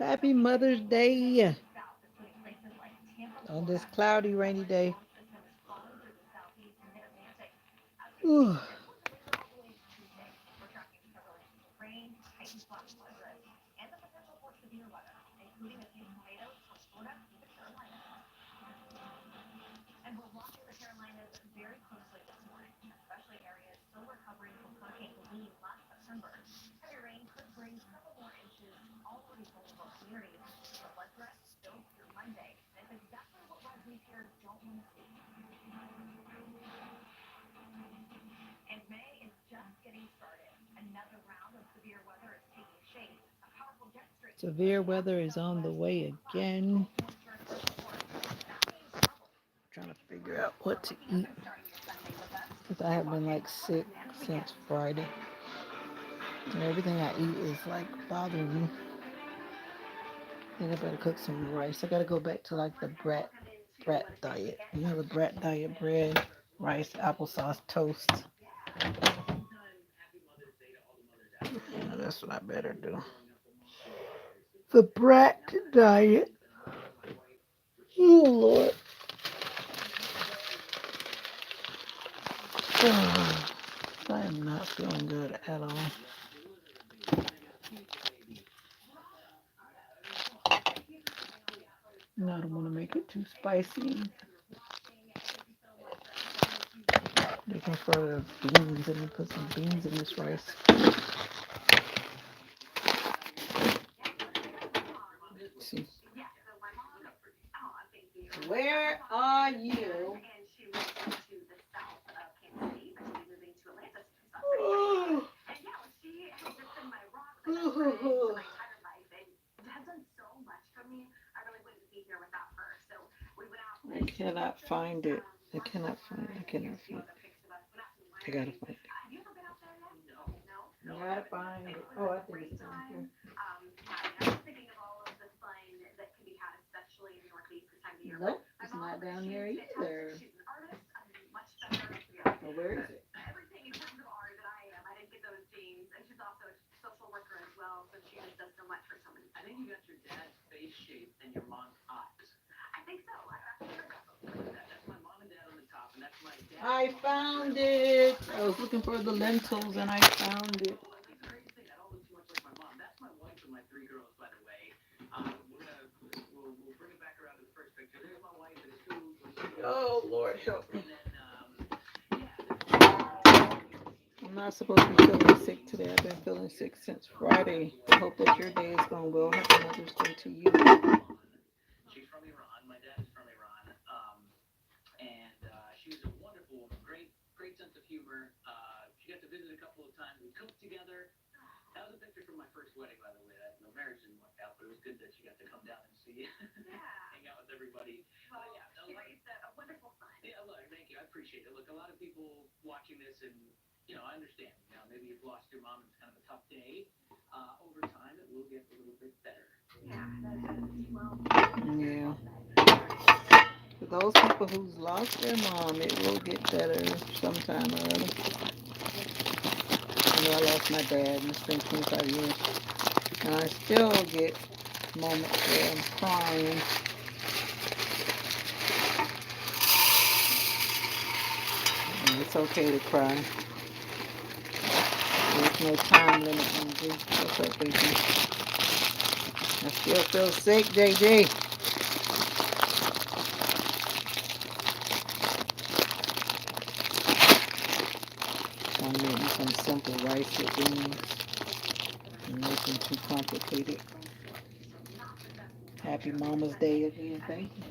Happy Mother's Day on this cloudy, rainy day. Ooh. Severe weather is on the way again. Trying to figure out what to eat. Because I have been like sick since Friday. And everything I eat is like bothering me. I think I better cook some rice. I gotta go back to like the brat diet. You know, the brat diet: bread, rice, applesauce, toast. Yeah, that's what I better do. The brat diet. Oh Lord. I am not feeling good at all. No, I don't want to make it too spicy. Looking for the beans. Let me put some beans in this rice. Let's see. Where are you? Oh. I cannot find it. I cannot find it. I cannot find it. I gotta find it. I gotta find it. Oh, I think it's down here. Nope, it's not down here either. Well, where is it? I found it. I was looking for the lentils and I found it. Oh, Lord, help me. I'm not supposed to be feeling sick today. I've been feeling sick since Friday. I hope that your day is going well. Happy Mother's Day to you. Yeah. For those people who's lost their mom, it will get better sometime or other. I know I lost my dad, and it's been 25 years. And I still get moments where I'm crying. And it's okay to cry. There's no time limit on grief. What's up, baby? I still feel sick, JJ. So I'm making some simple rice with beans. Nothing too complicated. Happy Mama's Day again. Thank you.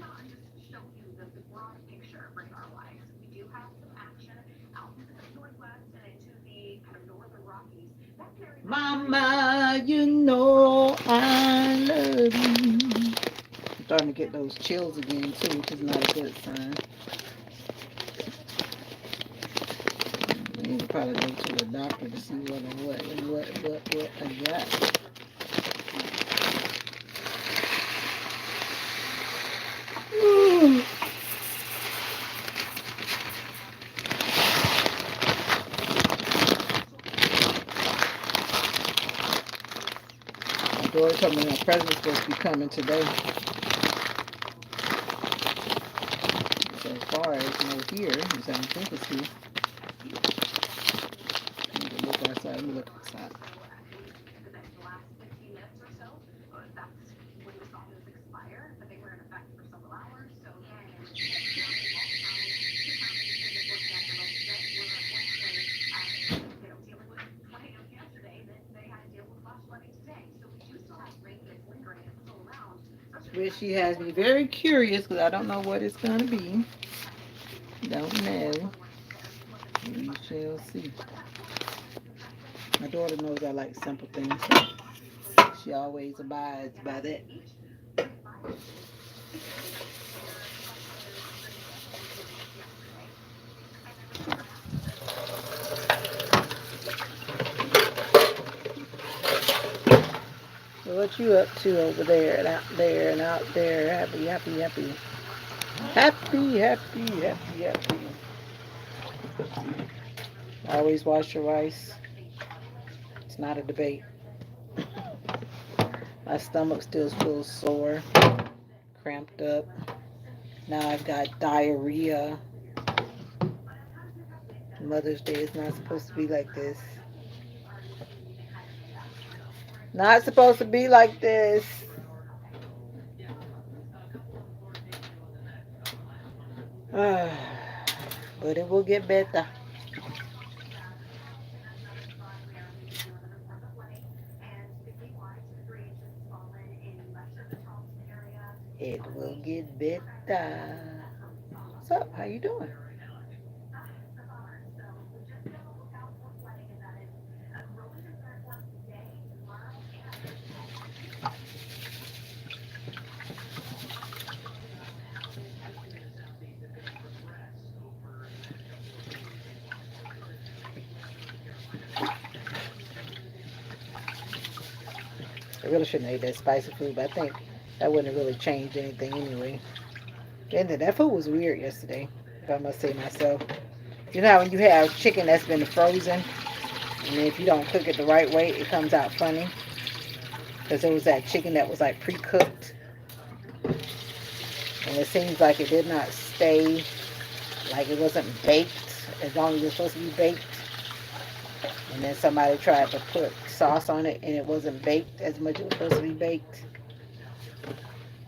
Mama, you know I love you. I'm starting to get those chills again too, which is not a good sign. I need to probably go to the doctor to see what I got. Dory told me my present's supposed to be coming today. So far as no here, because I don't think it's here. I need to look outside. Let me look outside. She has me very curious because I don't know what it's going to be. Don't know. We shall see. My daughter knows I like simple things, so she always abides by that. So what you up to over there and out there and out there? Happy, happy, happy. Happy, happy, happy, happy. Always wash your rice. It's not a debate. My stomach still feels sore, cramped up. Now I've got diarrhea. Mother's Day is not supposed to be like this. Not supposed to be like this. But it will get better. It will get better. What's up? How you doing? I really shouldn't have ate that spicy food, but I think that wouldn't have really changed anything anyway. And that food was weird yesterday, if I must say myself. You know how when you have chicken that's been frozen, and if you don't cook it the right way, it comes out funny? Because it was that chicken that was like pre-cooked, and it seems like it did not stay, like it wasn't baked as long as it was supposed to be baked. And then somebody tried to put sauce on it, and it wasn't baked as much as it was supposed to be baked.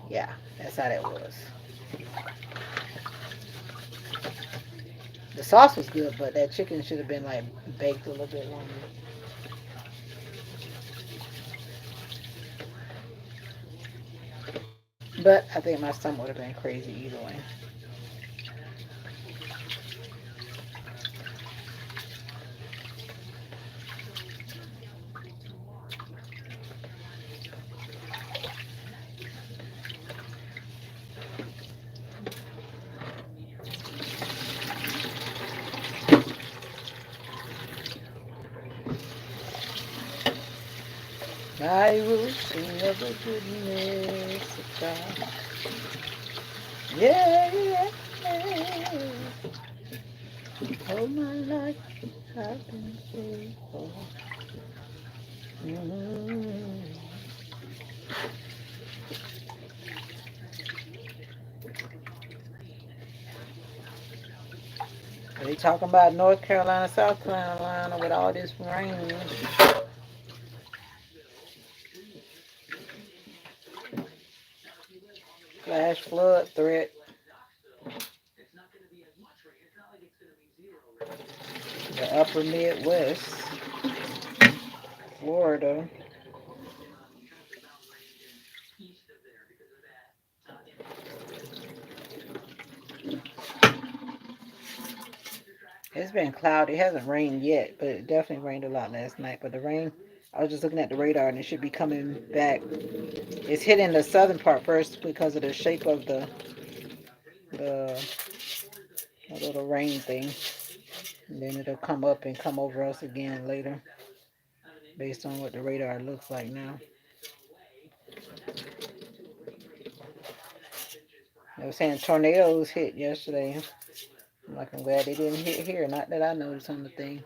Yeah, that's how that was. The sauce was good, but that chicken should have been like baked a little bit longer. But I think my stomach would have been crazy either way. I will sing of the goodness of God. Yeah, yeah, yeah. All my life I've been faithful. Mm. They talking about North Carolina, South Carolina with all this rain. Flash flood threat. The upper Midwest, Florida. It's been cloudy. It hasn't rained yet, but it definitely rained a lot last night. But the rain, I was just looking at the radar and it should be coming back. It's hitting the southern part first because of the shape of the, the little rain thing. And then it'll come up and come over us again later based on what the radar looks like now. I was saying tornadoes hit yesterday. I'm like, I'm glad they didn't hit here. Not that I noticed on the thing.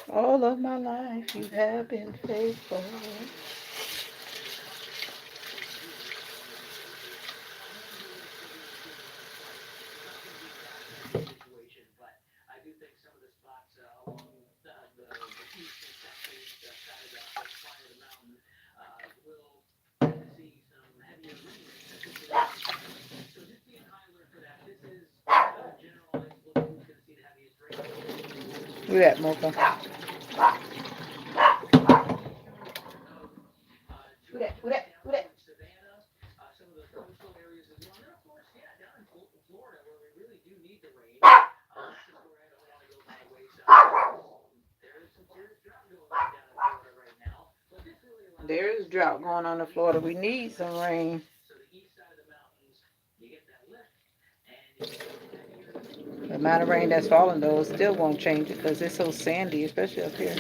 All of my life you have been faithful. Look at that, Mocha. There's drought going on in Florida. We need some rain. The amount of rain that's falling, though, still won't change it because it's so sandy, especially up here.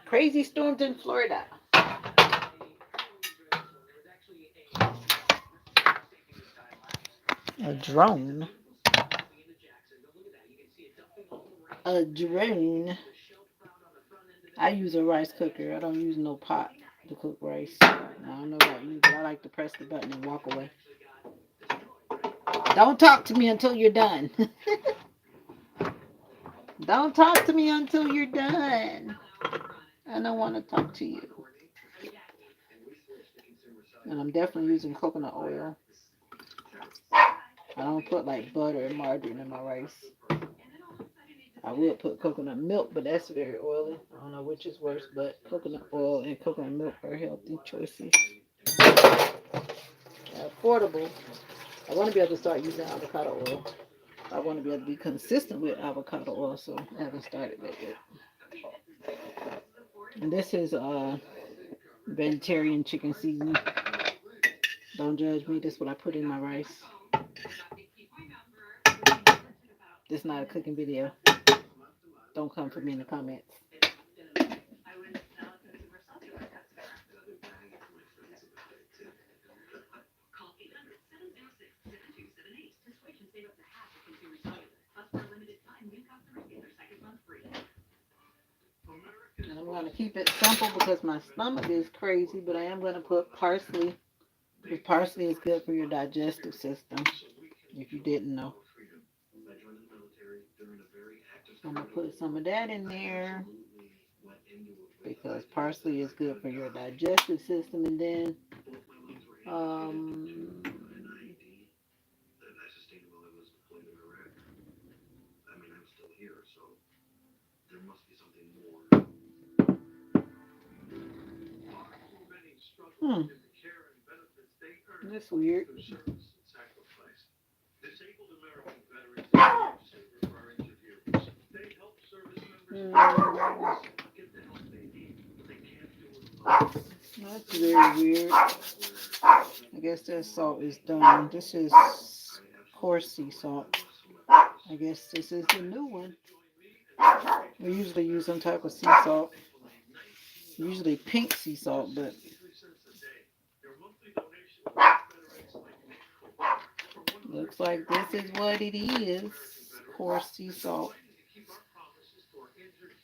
Crazy storms in Florida. A drone. A drone. I use a rice cooker. I don't use no pot to cook rice. I don't know about you, but I like to press the button and walk away. Don't talk to me until you're done. Don't talk to me until you're done. I don't want to talk to you. And I'm definitely using coconut oil. I don't put like butter and margarine in my rice. I would put coconut milk, but that's very oily. I don't know which is worse, but coconut oil and coconut milk are healthy choices. Affordable. I want to be able to start using avocado oil. I want to be able to be consistent with avocado oil, so I haven't started that yet. And this is vegetarian chicken seasoning. Don't judge me. This is what I put in my rice. This is not a cooking video. Don't come for me in the comments. And I'm going to keep it simple because my stomach is crazy, but I am going to put parsley. Because parsley is good for your digestive system, if you didn't know. I'm going to put some of that in there because parsley is good for your digestive system. And then um, hmm, that's weird. Mm, that's very weird. I guess that salt is done. This is coarse sea salt. I guess this is the new one. We usually use some type of sea salt. Usually pink sea salt, but looks like this is what it is. Coarse sea salt.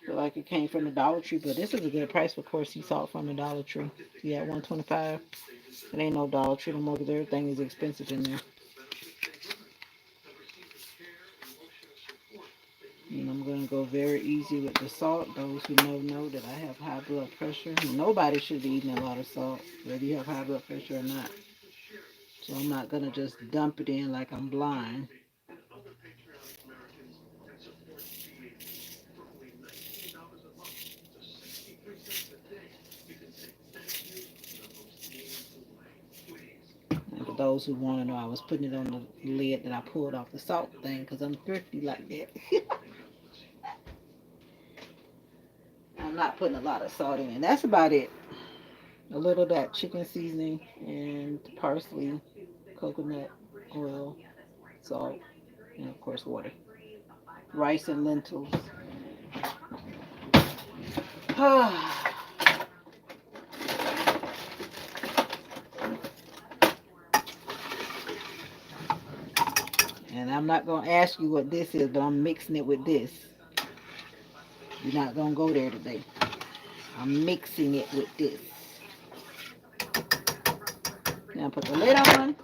Feel like it came from the Dollar Tree, but this is a good price for coarse sea salt from the Dollar Tree. Yeah, $125. It ain't no Dollar Tree no more because everything is expensive in there. And I'm going to go very easy with the salt. Those who know that I have high blood pressure. Nobody should be eating a lot of salt, whether you have high blood pressure or not. So I'm not going to just dump it in like I'm blind. And for those who want to know, I was putting it on the lid that I pulled off the salt thing because I'm thrifty like that. I'm not putting a lot of salt in. That's about it. a little of that chicken seasoning, and parsley, coconut oil, salt, and of course water. Rice and lentils. And I'm not going to ask you what this is, but I'm mixing it with this. You're not going to go there today. I'm mixing it with this. Now put the lid on.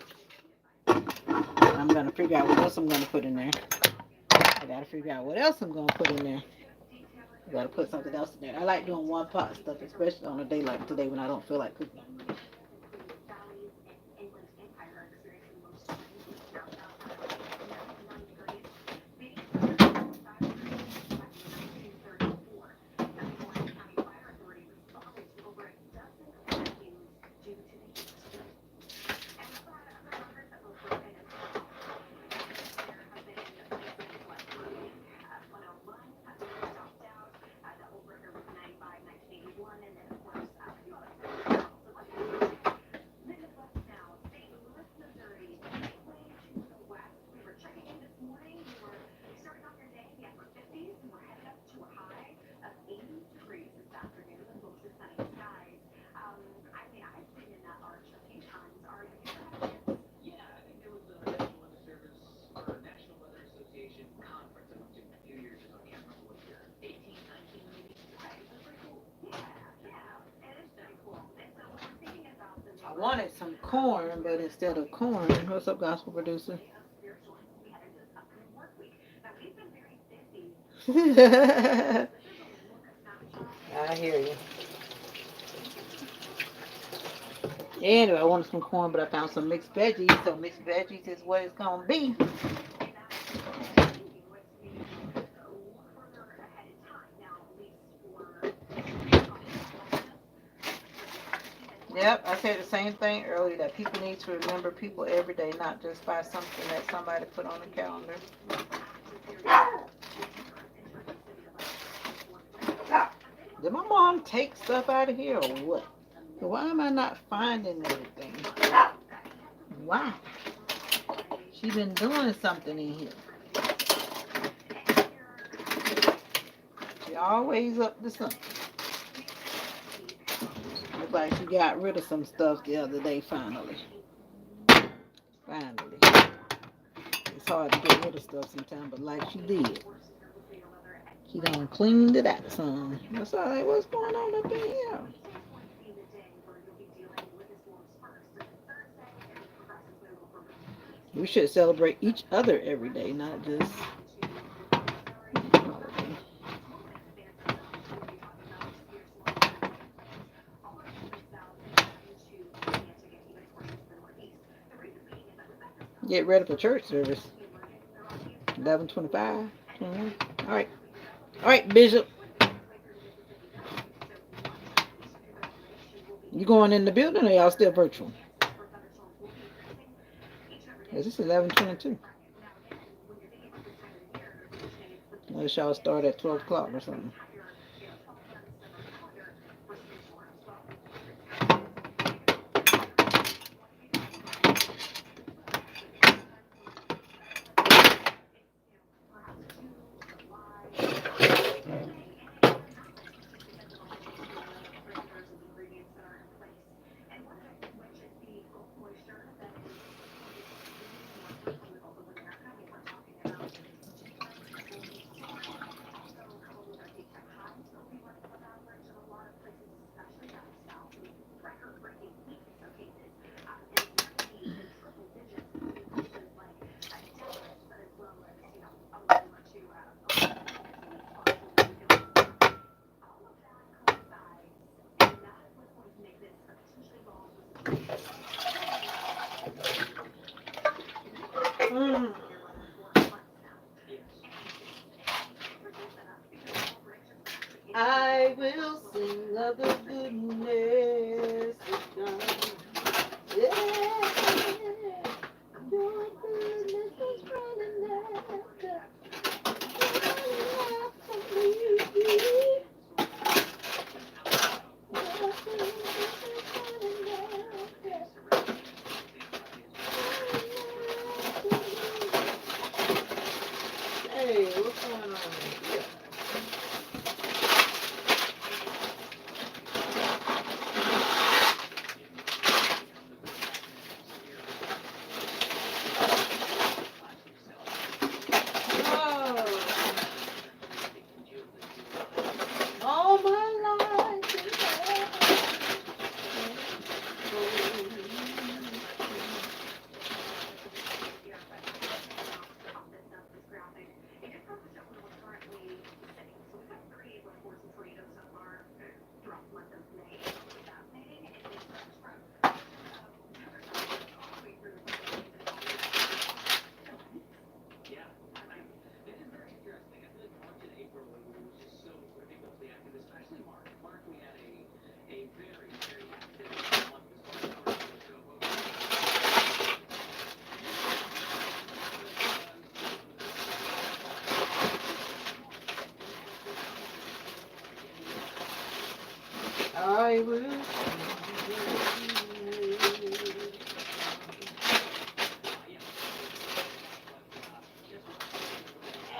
I'm going to figure out what else I'm going to put in there. I got to figure out what else I'm going to put in there. I got to put something else in there. I like doing one pot stuff, especially on a day like today when I don't feel like cooking. I wanted some corn, but instead of corn, what's up, gospel producer? I hear you. Anyway, I wanted some corn, but I found some mixed veggies, so mixed veggies is what it's gonna be. Yep, I said the same thing earlier, that people need to remember people every day, not just by something that somebody put on the calendar. Did my mom take stuff out of here or what? Why am I not finding everything? Wow. She been doing something in here. She always up to something. Looks like she got rid of some stuff the other day finally. Finally. It's hard to get rid of stuff sometimes, but like she did. She done cleaned it out some. That's all right. What's going on up in here? We should celebrate each other every day, not just holiday. Get ready for church service. 11:25. All right. All right, Bishop. You going in the building or y'all still virtual? Yes, it's 11:22. Unless y'all start at 12 o'clock or something.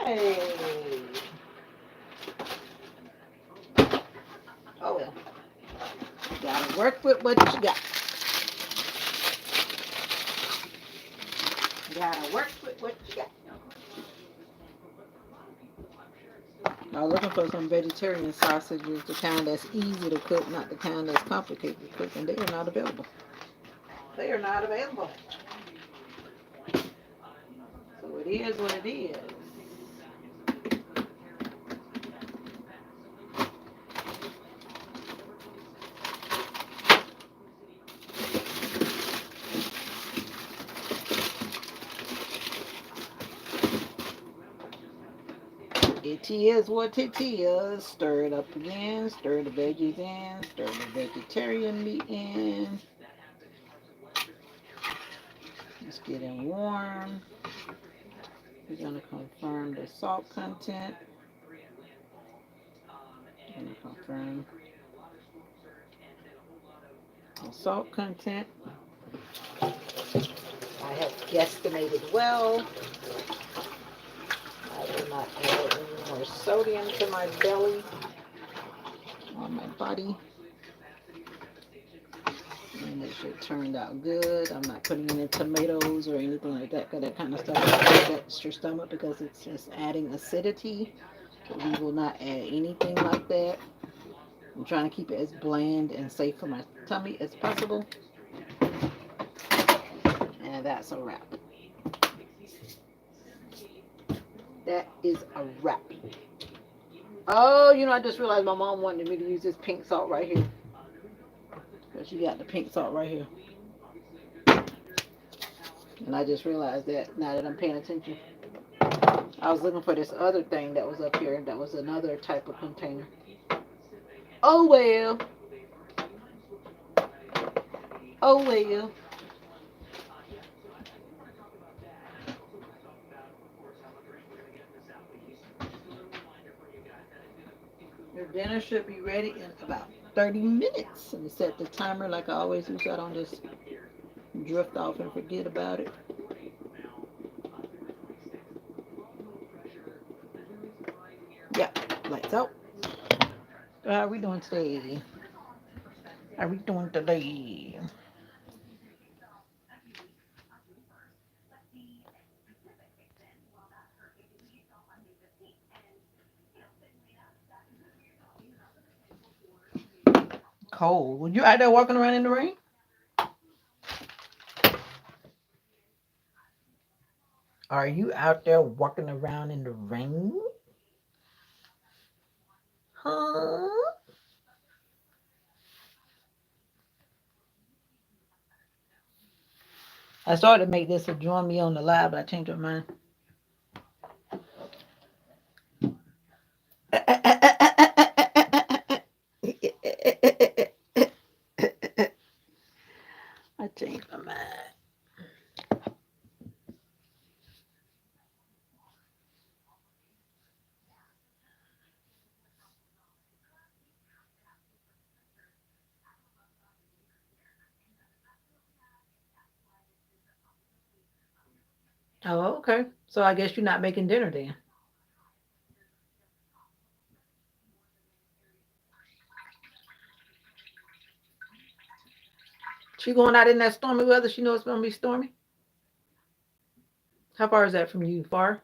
Hey. Oh well. You gotta work with what you got. You gotta work with what you got. I was looking for some vegetarian sausages, the kind that's easy to cook, not the kind that's complicated to cook, and they are not available. They are not available. So it is what it is. It is what it is. Stir it up again. Stir the veggies in. Stir the vegetarian meat in. It's getting warm. We're going to confirm the salt content. Going to confirm the salt content. I have guesstimated well. I will not add any more sodium to my belly or my body. And it should turn out good. I'm not putting any tomatoes or anything like that because that kind of stuff upsets your stomach because it's just adding acidity. So we will not add anything like that. I'm trying to keep it as bland and safe for my tummy as possible. And that's a wrap. That is a wrap. Oh, I just realized my mom wanted me to use this pink salt right here. Because she got the pink salt right here. And I just realized that now that I'm paying attention. I was looking for this other thing that was up here. That was another type of container. Oh, well. Oh, well. Your dinner should be ready in about 30 minutes. And set the timer like I always do so I don't just drift off and forget about it. Yep, lights out. How are we doing today? How are we doing today? Cold. Were you out there walking around in the rain? Are you out there walking around in the rain? Huh? I started to make this a join me on the live, but I changed my mind. I changed my mind. Oh, okay. So I guess you're not making dinner then. She going out in that stormy weather. She knows it's gonna be stormy. How far is that from you? Far?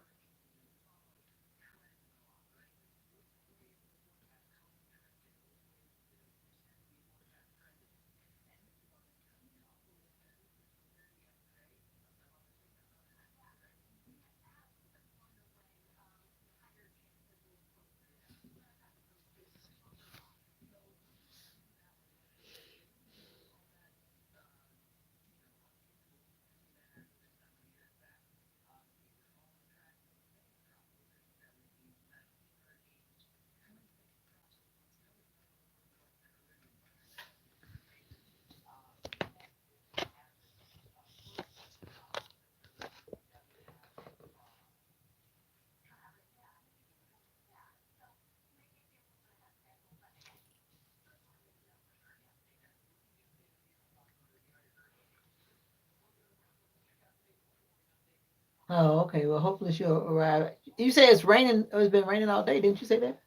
Oh, okay. Well, hopefully she'll arrive. You say it's raining. Oh, it's been raining all day. Didn't you say that?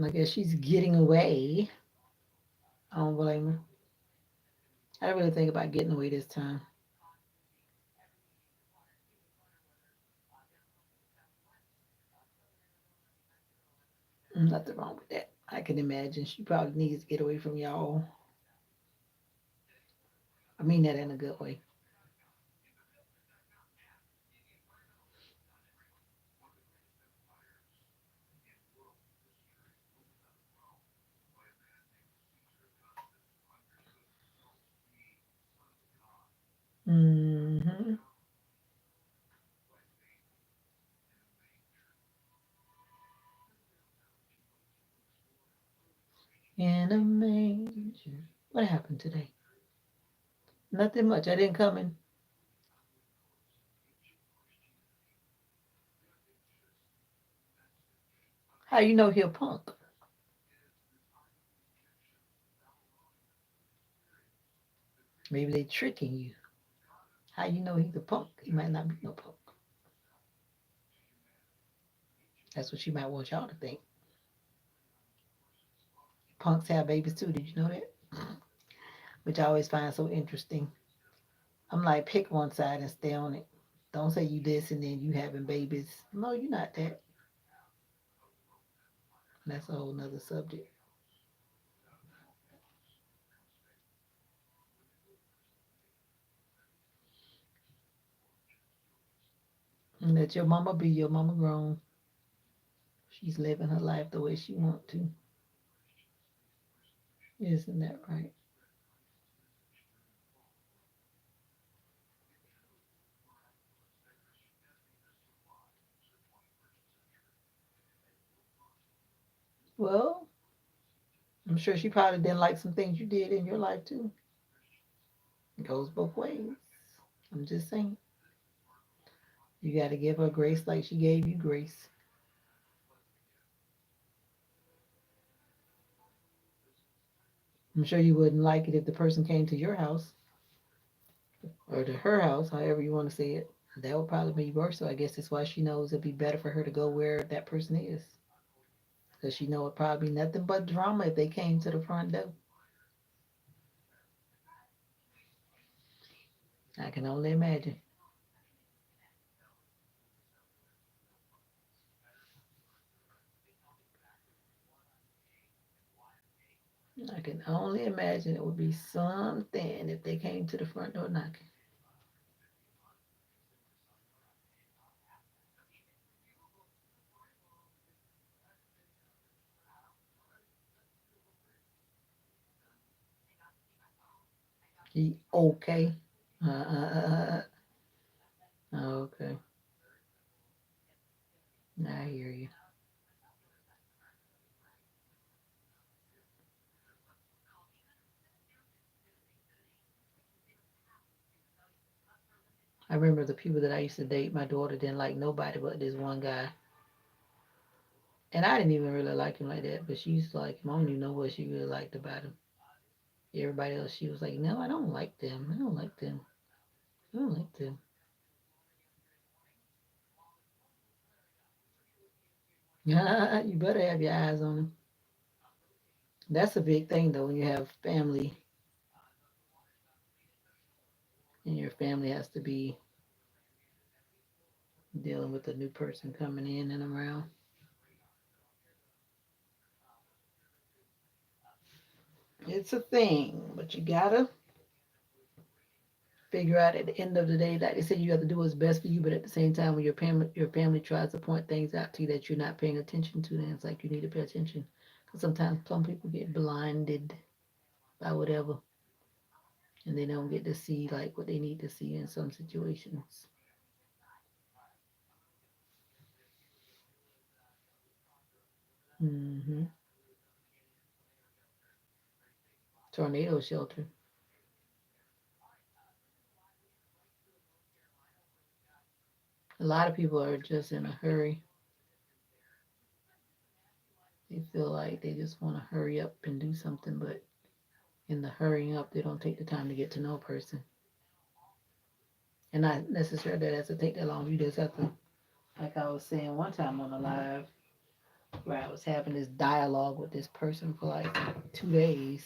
I guess she's getting away. I don't blame her. I didn't really think about getting away this time. Nothing wrong with that. I can imagine she probably needs to get away from y'all. I mean that in a good way. Mm-hmm. In a manger. What happened today? Nothing much. I didn't come in. How you know he a punk? Maybe they tricking you. How you know he's a punk? He might not be no punk. That's what she might want y'all to think. Punks have babies too. Did you know that? Which I always find so interesting. I'm like, pick one side and stay on it. Don't say you this and then you having babies. No, you're not that. That's a whole nother subject. And let your mama be your mama grown. She's living her life the way she want to. Isn't that right? Well, I'm sure she probably didn't like some things you did in your life too. It goes both ways. I'm just saying. You got to give her grace like she gave you grace. I'm sure you wouldn't like it if the person came to your house or to her house, however you want to say it. That would probably be worse. So I guess that's why she knows it'd be better for her to go where that person is. Because she know it probably nothing but drama if they came to the front door. I can only imagine. I can only imagine it would be something if they came to the front door knocking. He okay. Okay. I hear you. I remember the people that I used to date, my daughter didn't like nobody but this one guy. And I didn't even really like him like that, but she used to like him. I don't even know what she really liked about him. Everybody else, she was like, no, I don't like them. I don't like them. I don't like them. You better have your eyes on them. That's a big thing, though, when you have family and your family has to be dealing with a new person coming in and around. It's a thing, but you gotta figure out at the end of the day, like they said, you have to do what's best for you, but at the same time, when your family tries to point things out to you that you're not paying attention to, then it's like you need to pay attention. Because sometimes some people get blinded by whatever, and they don't get to see like what they need to see in some situations. Hmm. Tornado shelter. A lot of people are just in a hurry. They feel like they just want to hurry up and do something, but In the hurrying up, they don't take the time to get to know a person. And not necessarily that it has to take that long. You just have to, like I was saying one time on a live, where I was having this dialogue with this person for like 2 days,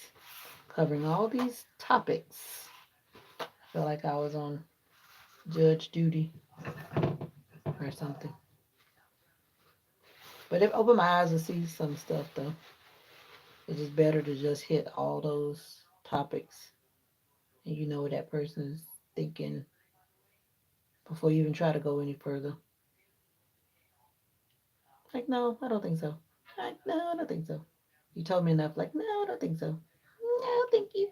covering all these topics. I felt like I was on judge duty or something. But it opened my eyes to see some stuff though. It's just better to just hit all those topics and you know what that person is thinking before you even try to go any further. Like, no, I don't think so. Like, no, I don't think so. You told me enough. Like, no, I don't think so. No, thank you.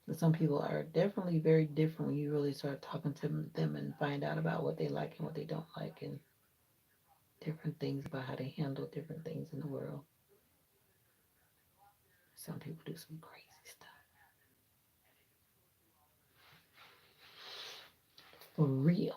But some people are definitely very different when you really start talking to them and find out about what they like and what they don't like and different things about how they handle different things in the world. Some people do some crazy stuff. For real.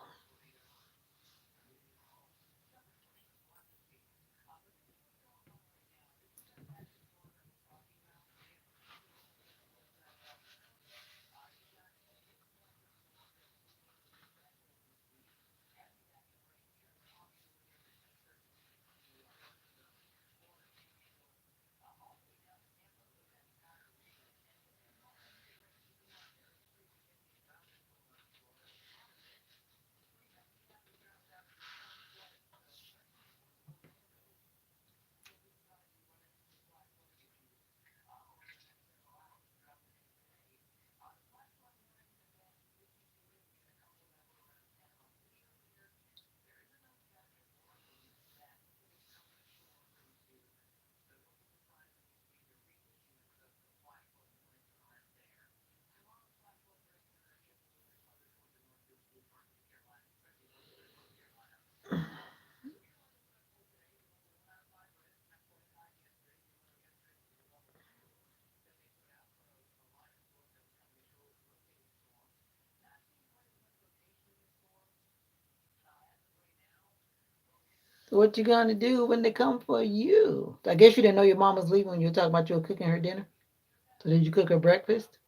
So what you gonna do when they come for you? I guess you didn't know your mom was leaving when you were talking about you were cooking her dinner. So did you cook her breakfast?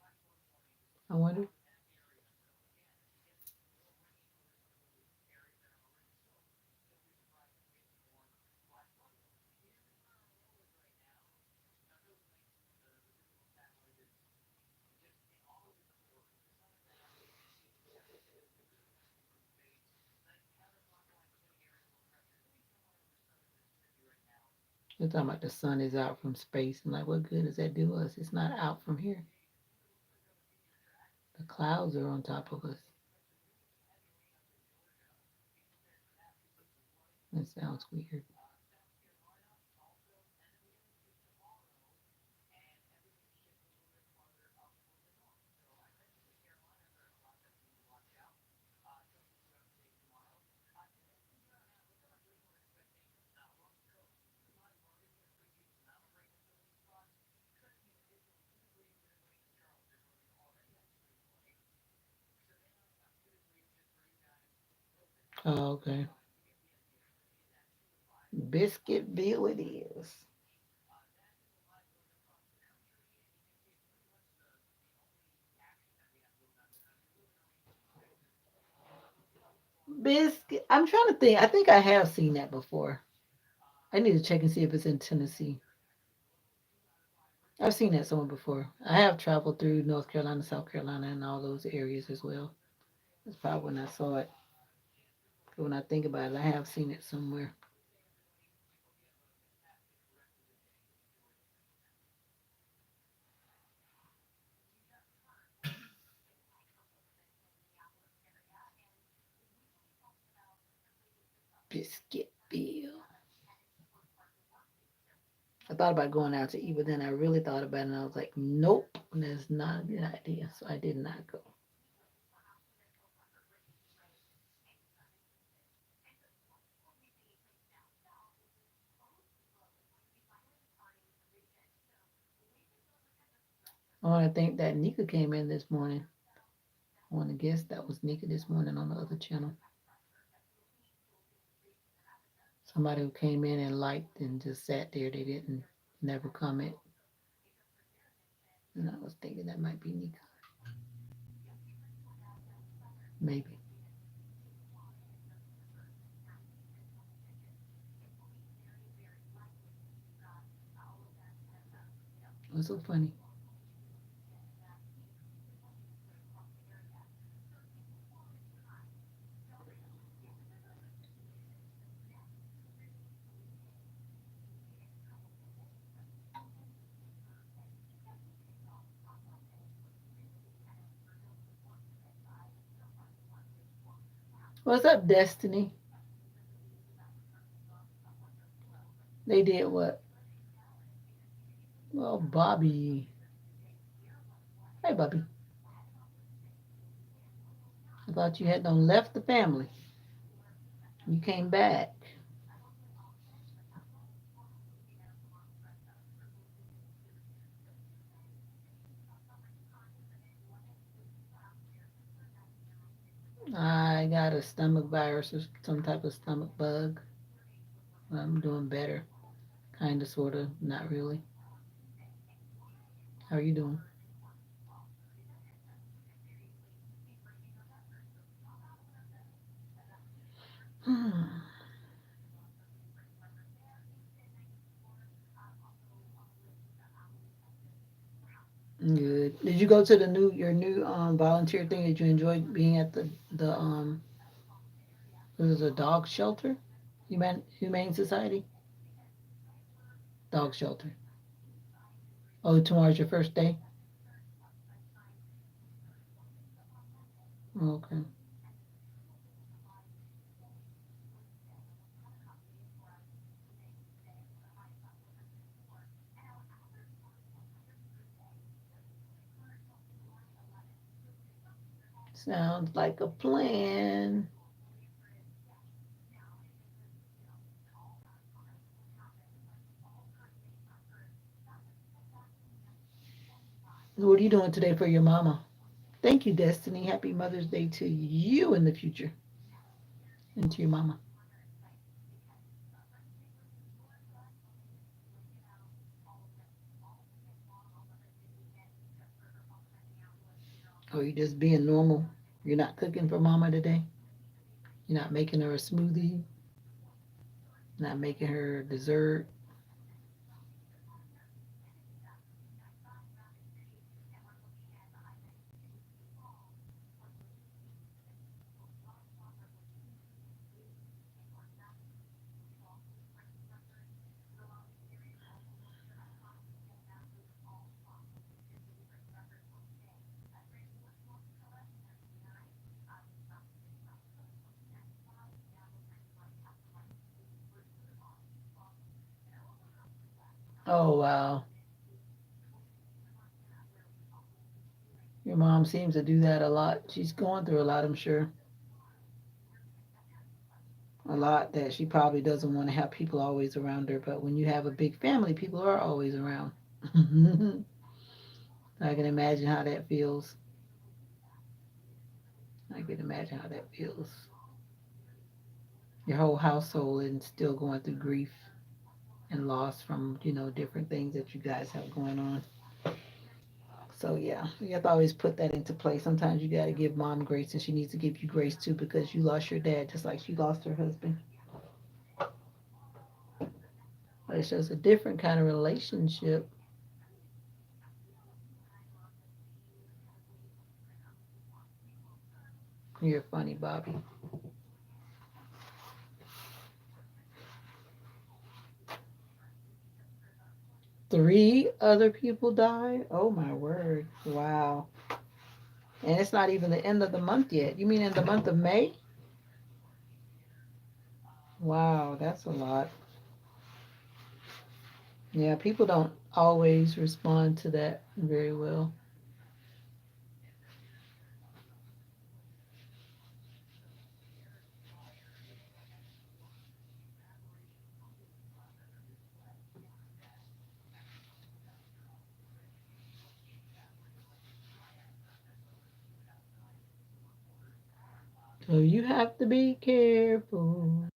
I wonder. You're talking about the sun is out from space and like what good does that do us? It's not out from here. The clouds are on top of us. That sounds weird. Oh, okay. Biscuitville it is. Biscuit. I'm trying to think. I think I have seen that before. I need to check and see if it's in Tennessee. I've seen that somewhere before. I have traveled through North Carolina, South Carolina, and all those areas as well. That's probably when I saw it. When I think about it, I have seen it somewhere. Biscuitville. I thought about going out to eat, but then I really thought about it and I was like, nope, that's not a good idea. So I did not go. I want to think that Nika came in this morning. I want to guess that was Nika this morning on the other channel. Somebody who came in and liked and just sat there. They didn't never comment. And I was thinking that might be Nika. Maybe. What's so funny? What's up, Destiny? They did what? Well, Bobby. Hey, Bobby. I thought you had done left the family. You came back. I got a stomach virus or some type of stomach bug. I'm doing better. Kind of, sort of, not really. How are you doing? Good. Did you go to the your new volunteer thing? Did you enjoy being at the it was a dog shelter? Humane Society? Dog shelter. Oh, tomorrow's your first day? Okay. Sounds like a plan. What are you doing today for your mama? Thank you, Destiny. Happy Mother's Day to you in the future and to your mama. Oh, you just being normal. You're not cooking for mama today? You're not making her a smoothie? Not making her dessert? Oh, wow. Your mom seems to do that a lot. She's going through a lot, I'm sure. A lot that she probably doesn't want to have people always around her. But when you have a big family, people are always around. I can imagine how that feels. I can imagine how that feels. Your whole household and still going through grief and loss from, different things that you guys have going on. So yeah, you have to always put that into play. Sometimes you got to give mom grace, and she needs to give you grace too because you lost your dad just like she lost her husband. But it's just a different kind of relationship. You're funny, Bobby. 3 other people died. Oh my word! Wow. And it's not even the end of the month yet. You mean in the month of May? Wow, that's a lot. Yeah, people don't always respond to that very well. So you have to be careful.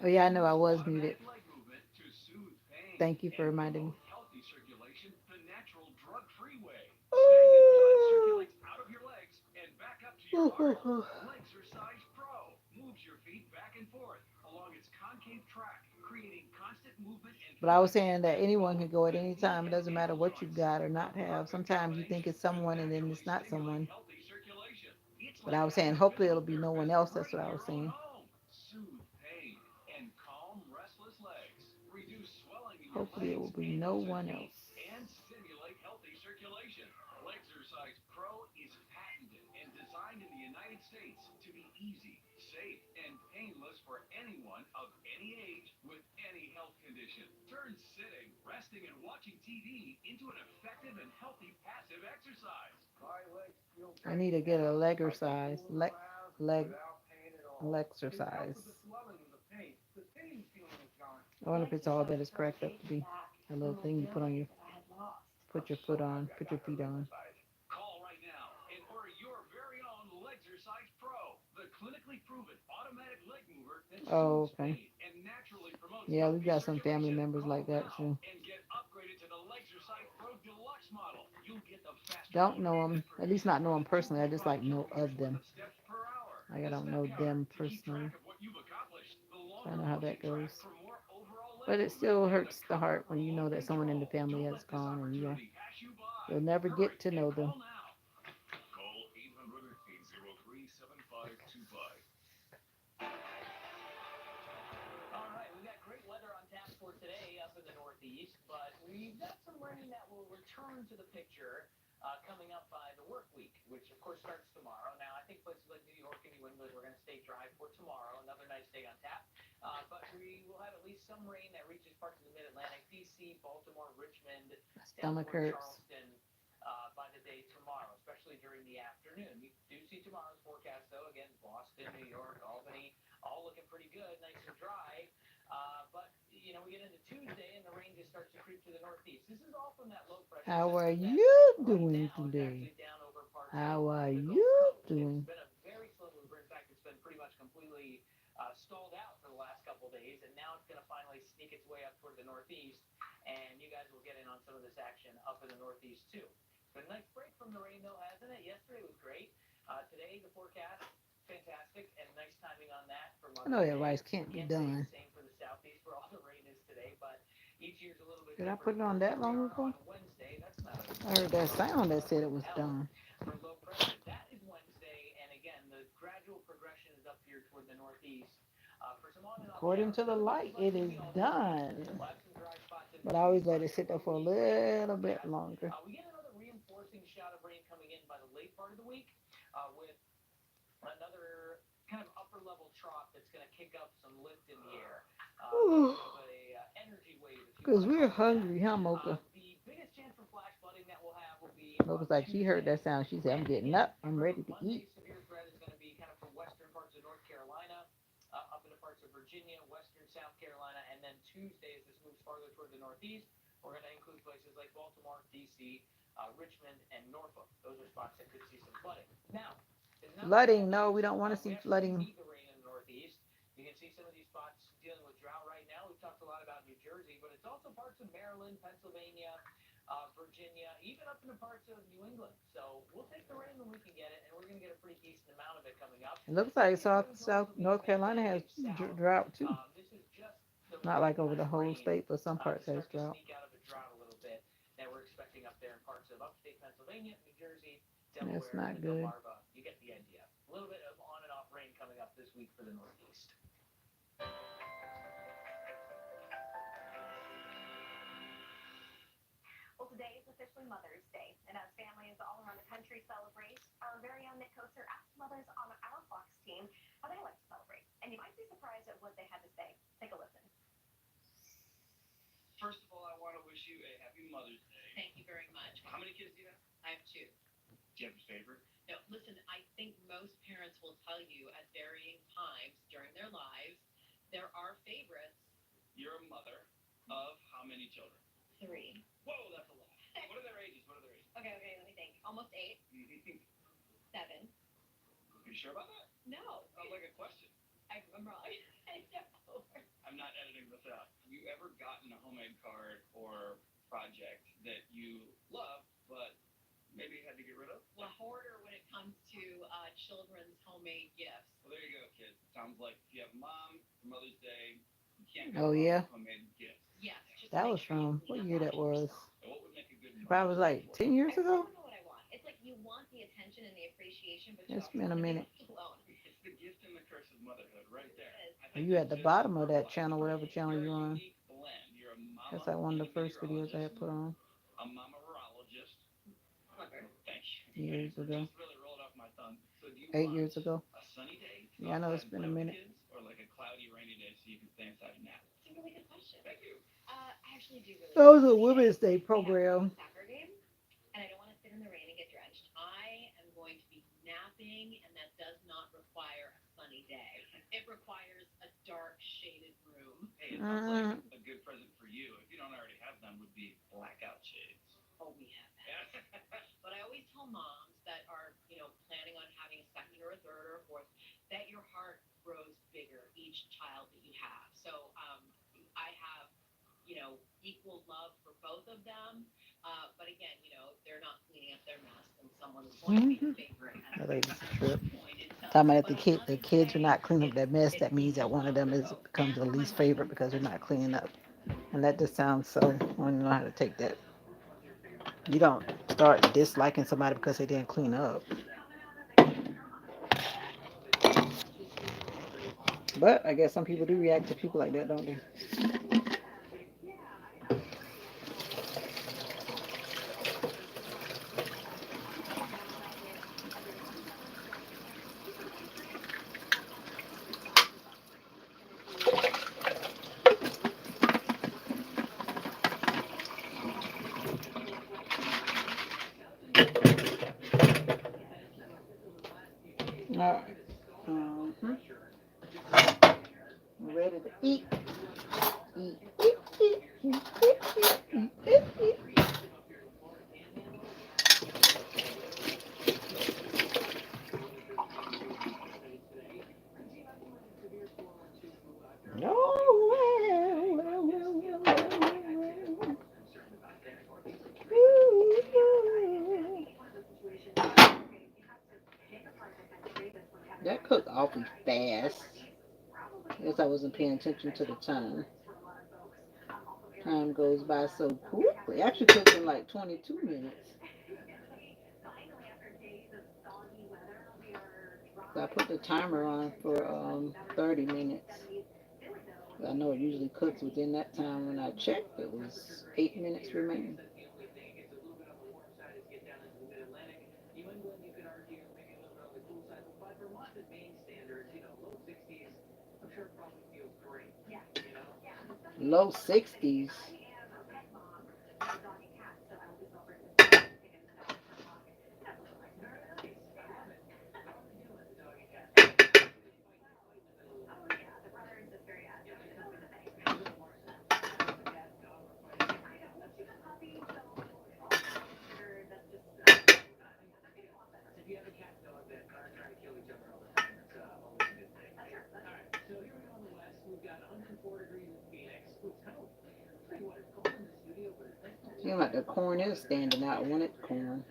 Oh yeah, I know I was muted. Thank you for reminding me. But I was saying that anyone can go at any time. It doesn't matter what you've got or not have. Sometimes you think it's someone and then it's not someone. But I was saying hopefully it'll be no one else. That's what I was saying. Hopefully it will be no one else. I need to get a leg exercise. Leg exercise. I wonder if it's all that it's cracked up to be. A little thing you put on your, put your foot on, put your feet on. Oh, okay. Yeah, we got some family members like that too. Don't know them, at least not know them personally. I just like know of them. Like I don't know them personally. So I know how that goes. But it still hurts the heart when you know that someone in the family has gone and you'll never get to know them. My stomach hurts. How are you doing today? How are you doing? I know that rice can't be done. Did I put it on that long ago? I heard that sound that said it was done. According to the light, it is done. But I always let it sit there for a little bit longer. Because we're hungry, huh, Mocha? Mocha's like, she heard that sound. She said, I'm getting up. I'm ready to eat. Flooding. No, we don't want to see flooding. It looks like South North Carolina has drought too. Not like over the whole state, but some parts has drought. That's not good. Oh yeah, that was from what year that was? Probably was like 10 years ago. It's been a minute. Are you at the bottom of that channel, whatever channel you're on? That's like one of the first videos I had put on years ago, 8 years ago. Yeah, I know it's been a minute. That was a Women's Day program. Mm, mhm. That lady's a trip. Talking about if the kids are not cleaning up their mess, that means that one of them is becomes the least favorite because they're not cleaning up. And that just sounds so. I don't know how to take that. You don't start disliking somebody because they didn't clean up. But I guess some people do react to people like that, don't they? All right. Mm-hmm. Ready to eat. Eat. Eat. Eat. Eat. Eat. Eat. Eat. Eat. Oh, well, well, well, well, well, well. Ooh, ooh. That cooked awfully fast. I guess I wasn't paying attention to the time. Time goes by so quickly. Actually cooked in like 22 minutes. So I put the timer on for 30 minutes. I know it usually cooks within that time. When I checked, it was 8 minutes remaining. Low 60s. Seems like the corn is standing out. I wanted corn.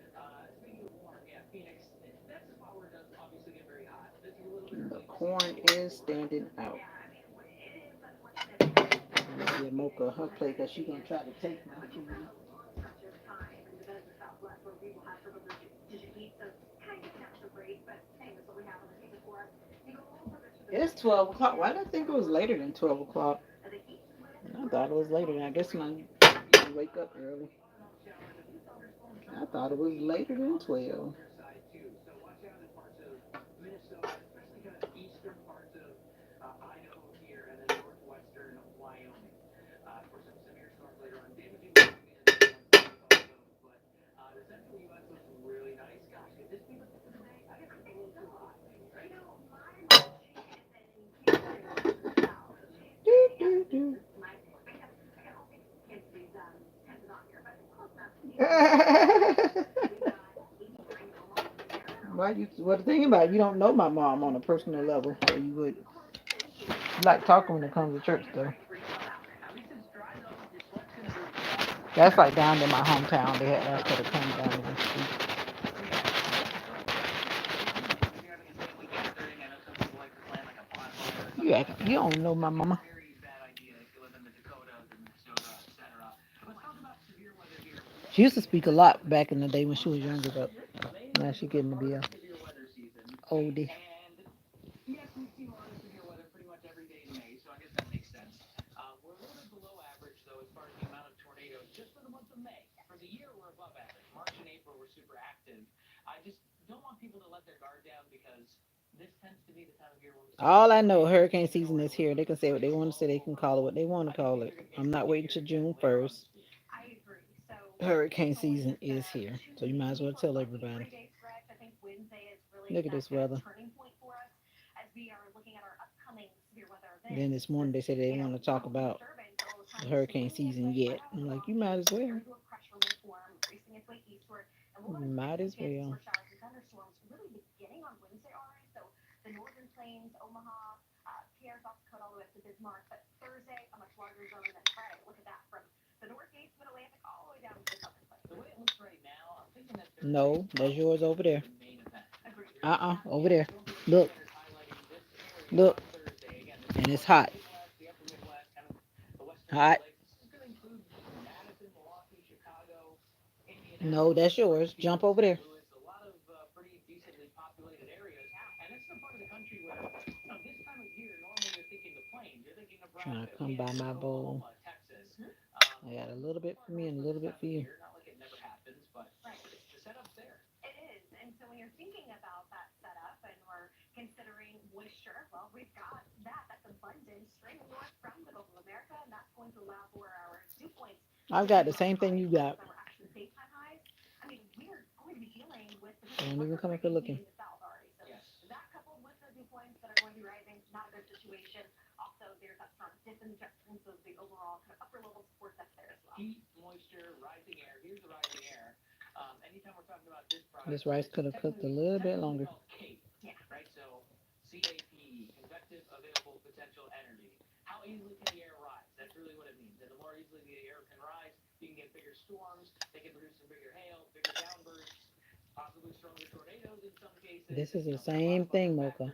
The corn is standing out. Maybe a mocha her plate because she's gonna try to take my food. It's 12 o'clock. Why did I think it was later than 12 o'clock? I thought it was later. I guess I wake up early. I thought it was later than 12. Do, do, do. Why you? Well, the thing about it, you don't know my mom on a personal level, so you would like talking when it comes to church, though. That's like down in my hometown. They had asked her to come down and speak. You don't know my mama. She used to speak a lot back in the day when she was younger, but now she getting to be a oldie. All I know, hurricane season is here. They can say what they want to say. They can call it what they want to call it. I'm not waiting till June 1st. Hurricane season is here. So you might as well tell everybody. Look at this weather. Then this morning they said they want to talk about the hurricane season yet. I'm like, you might as well. Might as well. No, that's yours over there. Over there. Look, look, and it's hot. Hot. No, that's yours. Jump over there. Trying to come by my bowl. I got a little bit for me and a little bit for you. I've got the same thing you got. Don't even come up here looking. This rice could have cooked a little bit longer. This is the same thing, Mocha.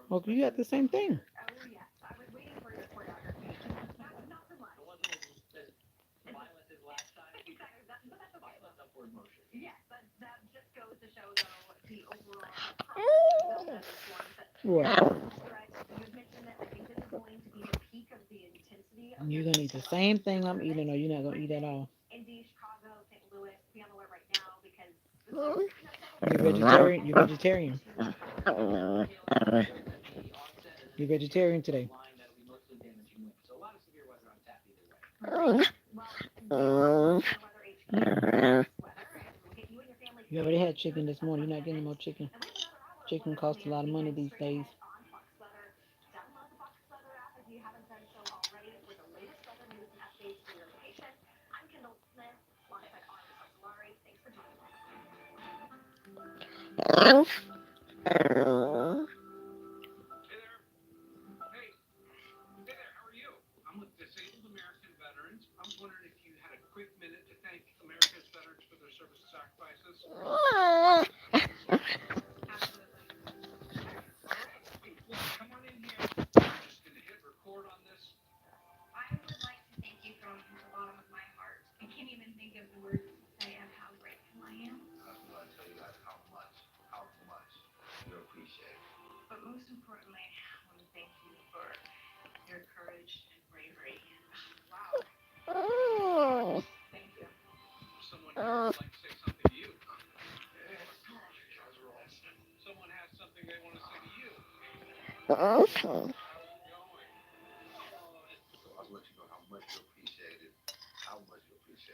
Mocha, you got the same thing. What? You're gonna eat the same thing I'm eating, or you're not gonna eat at all. You're vegetarian. You're vegetarian. You're vegetarian today. You already had chicken this morning. You're not getting more chicken. Chicken costs a lot of money these days.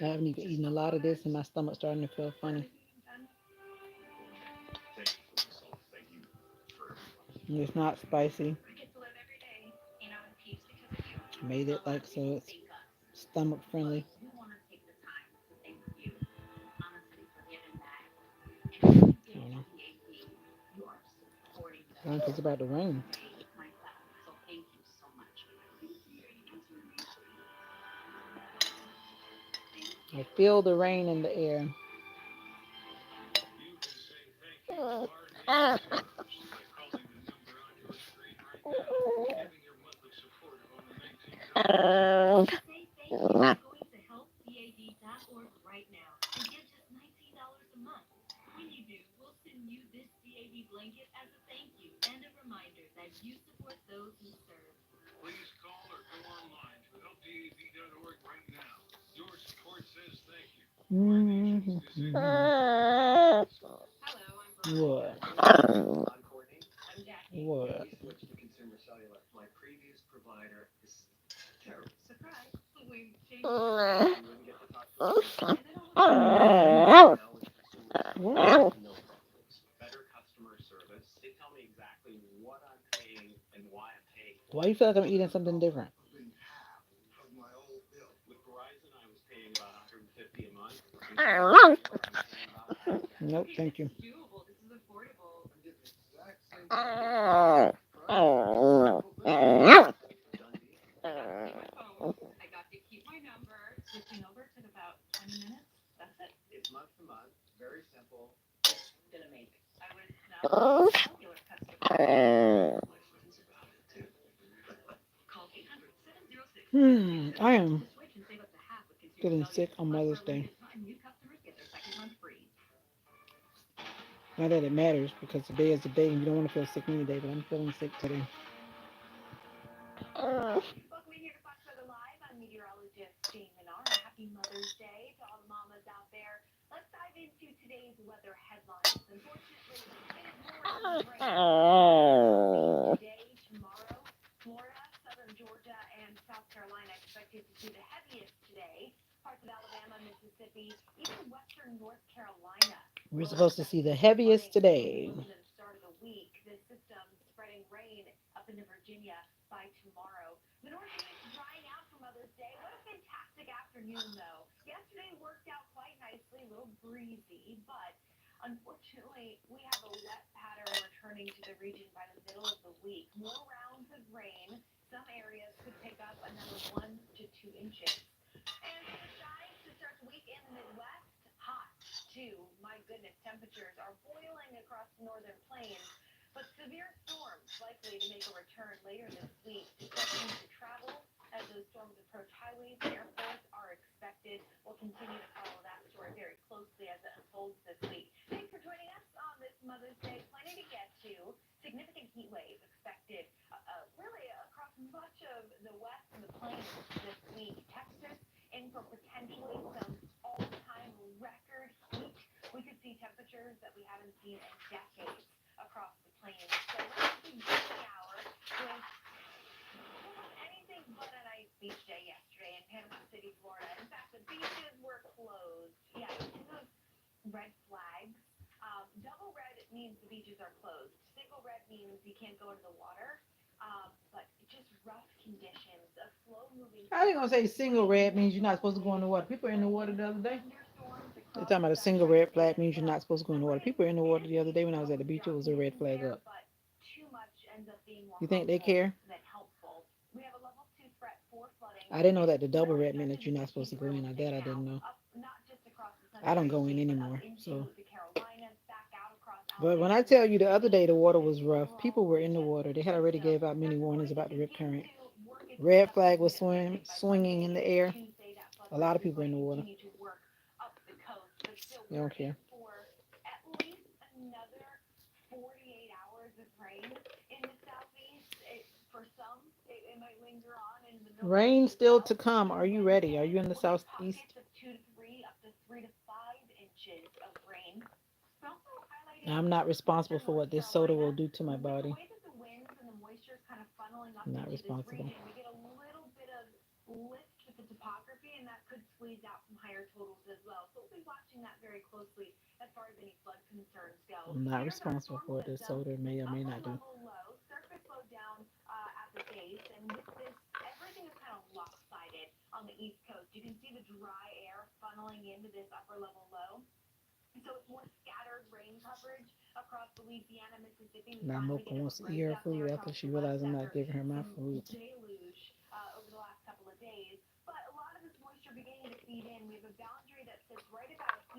I haven't even eaten a lot of this, and my stomach's starting to feel funny. And it's not spicy. Made it like so it's stomach friendly. I don't know. I think it's about to rain. I feel the rain in the air. Mhm. What? What? What? Why you feel like I'm eating something different? Nope, thank you. I am getting sick on Mother's Day. Not that it matters because today is the day and you don't want to feel sick any day, but I'm feeling sick today. We're supposed to see the heaviest today. I ain't gonna say single red means you're not supposed to go in the water. People were in the water the other day. They're talking about a single red flag means you're not supposed to go in the water. People were in the water the other day when I was at the beach. It was a red flag up. You think they care? I didn't know that the double red meant that you're not supposed to go in. That I didn't know. I don't go in anymore. So, but when I tell you the other day the water was rough, people were in the water. They had already gave out many warnings about the rip current. Red flag was swinging in the air. A lot of people in the water. They don't care. Rain still to come. Are you ready? Are you in the southeast? I'm not responsible for what this soda will do to my body. I'm not responsible. I'm not responsible for what this soda may or may not do. Now Mocha wants to eat her food after she realizes I'm not giving her my food.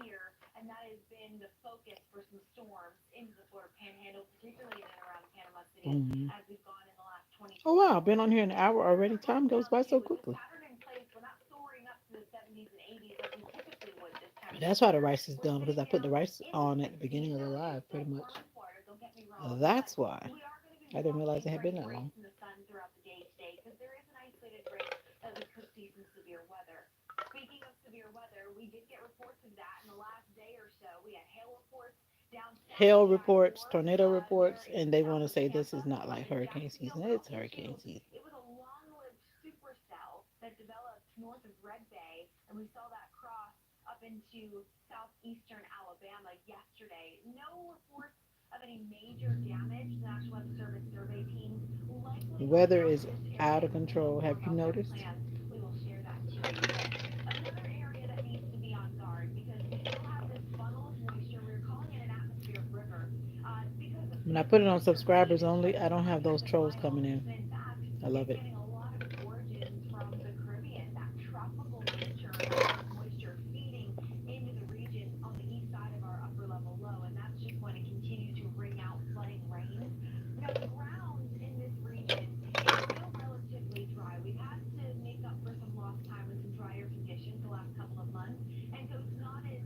here, and that has been the focus for some storms into the Florida Panhandle, particularly in and around Panama City, Mm. as we've gone in the last Oh 24 wow, been hours. on here an hour And already. weather right Time goes now, by so too, with the quickly. pattern in place, we're not soaring up to the 70s and 80s like we typically would this time of That's why the year. rice is We're done because sitting I put the down rice in the on at the 60s. beginning of the Now, it is live, still pretty much. warm in Florida, don't get me wrong, but That's why. we are going to be I didn't realize it watching had for been any that long. breaks in the sun throughout the day today because there is an isolated break that we could see some severe weather. Speaking of severe weather, we did get reports of that in the last day or so. We had hail reports down south Hail the reports, I-4 tornado there reports, in and they want south to of say this is Tampa not up like in hurricane Jacksonville, season. but It's also hurricane too, season. it was a long-lived supercell that developed north of Red Bay, and we saw that cross up into southeastern Alabama yesterday. No reports of any major damage. The National Weather Service survey teams likely going Weather out is to this out area of to learn control. more Have you about their noticed? plans. We will share that too. But another area that needs to be on guard because we still have this funnel of moisture. We're calling it an atmospheric river. It's because of When I thick put it on winter heat, subscribers only, but I don't have those trolls coming unprecedented. in. And in fact, I love it's it. getting a lot of its origins from the Caribbean, that tropical nature of this moisture feeding into the region on the east side of our upper level low, and that's just going to continue to wring out flooding rains. Now, the ground in this region is still relatively dry. We've had to make up for some lost time with some drier conditions the last couple of months, and so it's not as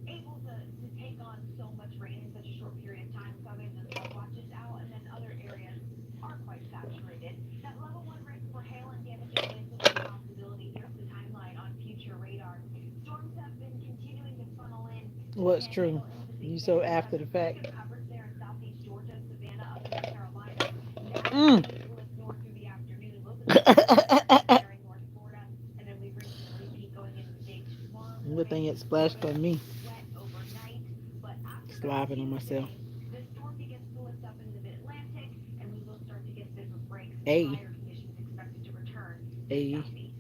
able to take on so much rain in such a short period of time. So I mean, the flood watches out, and then other areas are quite saturated. That level one risk for hail and damaging winds is a possibility. Here's the timeline on future radar. Storms have been continuing to funnel in to the What's true? Panhandle into the Big You so Bend. We've had after the some pretty fact. good coverage there in southeast Georgia, Savannah, up in the Carolinas. That Mm. continues to lift north through the afternoon. Those are the severe storms nearing North Florida, and then we bring some repeat going into the stage tomorrow Good morning. thing it splashed Florida on looking me. wet overnight, but after that Slobbing on myself. Tuesday, the storm begins to lift up into the mid-Atlantic, and we will start to get a bit of a break. Some A. drier conditions expected to return to the A. southeast.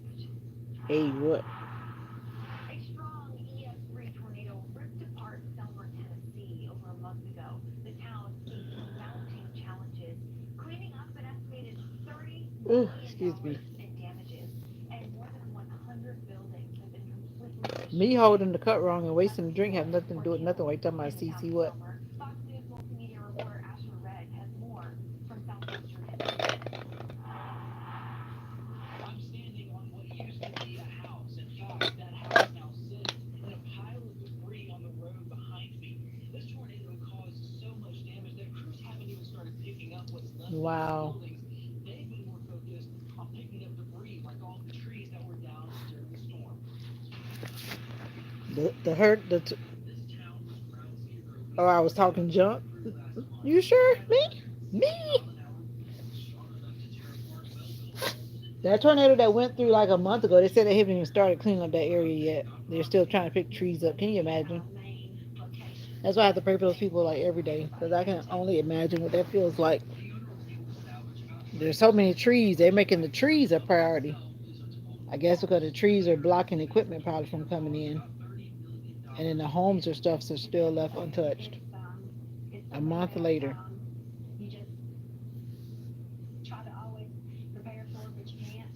A. What? A strong EF3 tornado ripped apart Selmer, Tennessee over a month ago. The town facing mounting challenges, cleaning up an estimated $30 Ooh, million excuse me. dollars in damages, and more than 100 buildings have been completely Me destroyed. holding the cup wrong and wasting the drink have Unstable nothing to do with nothing. While you ordeal talking about in the town CC of what? Selmer. Fox News multimedia reporter Asher Red has more from southwestern Tennessee. Wow. The hurt oh, I was talking junk. You sure? Me? Me? That tornado that went through like a month ago, they said they haven't even started cleaning up that area yet. They're still trying to pick trees up. Can you imagine? That's why I have to pray for those people like every day because I can only imagine what that feels like. There's so many trees. They're making the trees a priority. I guess because the trees are blocking equipment probably from coming in. And then the homes or stuff are still left untouched. It's A something month that later. you just try to always prepare for, but you can't.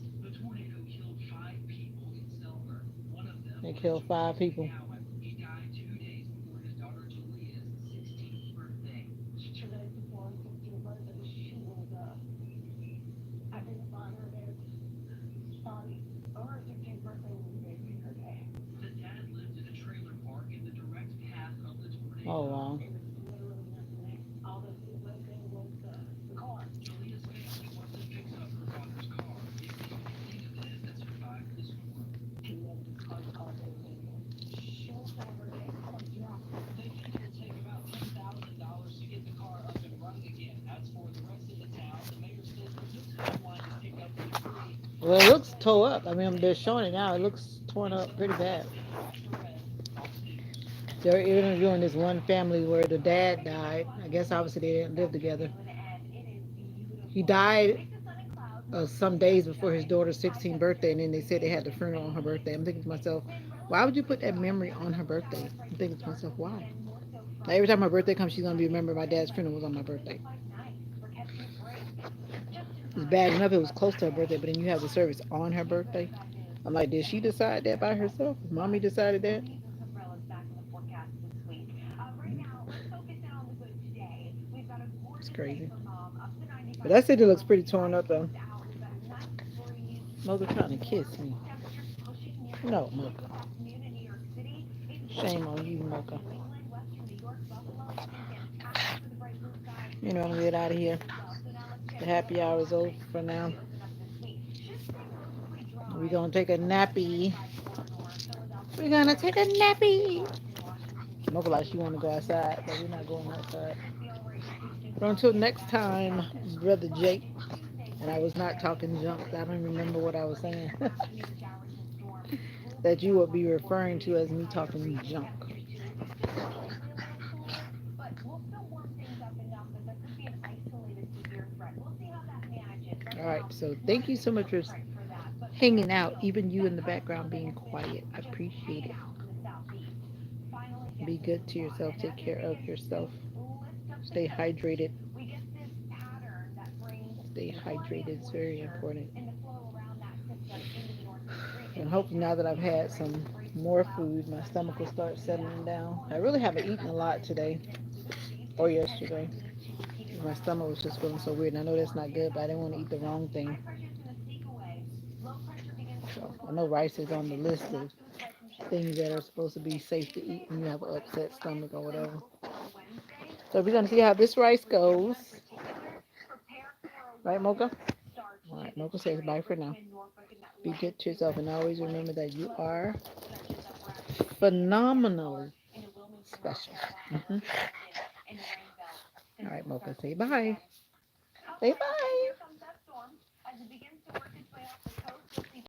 They killed 5 people. Today's before 16th birthday, she was identified her dead body. Her 16th birthday was a big for her day. Oh, wow. It was literally nothing there. All that was left there was the car. She left the car there was anything. She won't say her day. Like, yeah. Well, it looks tore up. I mean, they're showing it now. It looks torn up pretty bad. They're interviewing this one family where the dad died. I guess obviously they didn't live together. And it is He beautiful. died Mix of sun and clouds, mostly some clear days before his skies. daughter's High 16th birthday, temperatures and then they between said they 80s had the and funeral on her 90s. birthday. I'm thinking to myself, It's been why would you relatively put that dry. memory More on her sunny birthday? skies right I'm to thinking to start myself, the why? weekend, more so Now, every Friday. time my birthday comes, she's Mostly gonna be sunny remembered. My Friday, dad's but funeral was on my still birthday. quite nice for catching a break just in It's time bad enough it for was close Mother's to her birthday, Day. but then you have the service on her Here's very birthday. bad news. I'm like, did she Tennessee decide that by paramedics herself? Mommy but decided that? believe in some It's crazy. But that city looks pretty torn up though. Mocha trying to kiss me. No, Mocha. Shame on you, Mocha. You know, I'm gonna get out of here. The happy hour is over for now. We're gonna take a nappy. We're gonna take a nappy. Mocha like she wanna go outside, but we're not going outside. But until next time, Brother Jake. And I was not talking junk. I don't remember what I was saying. That you would be referring to as me talking junk. All right. So thank you so much for hanging out. Even you in the background being quiet. I appreciate it. Be good to yourself. Take care of yourself. Stay hydrated. Stay hydrated. It's very important. And hopefully now that I've had some more food, my stomach will start settling down. I really haven't eaten a lot today or yesterday. My stomach was just feeling so weird. And I know that's not good, but I didn't want to eat the wrong thing. So I know rice is on the list of things that are supposed to be safe to eat when you have an upset stomach or whatever. So we're gonna see how this rice goes. Right, Mocha? All right, Mocha says bye for now. Be good to yourself and always remember that you are phenomenally special. Mhm. All right, Mocha, say bye. Say bye.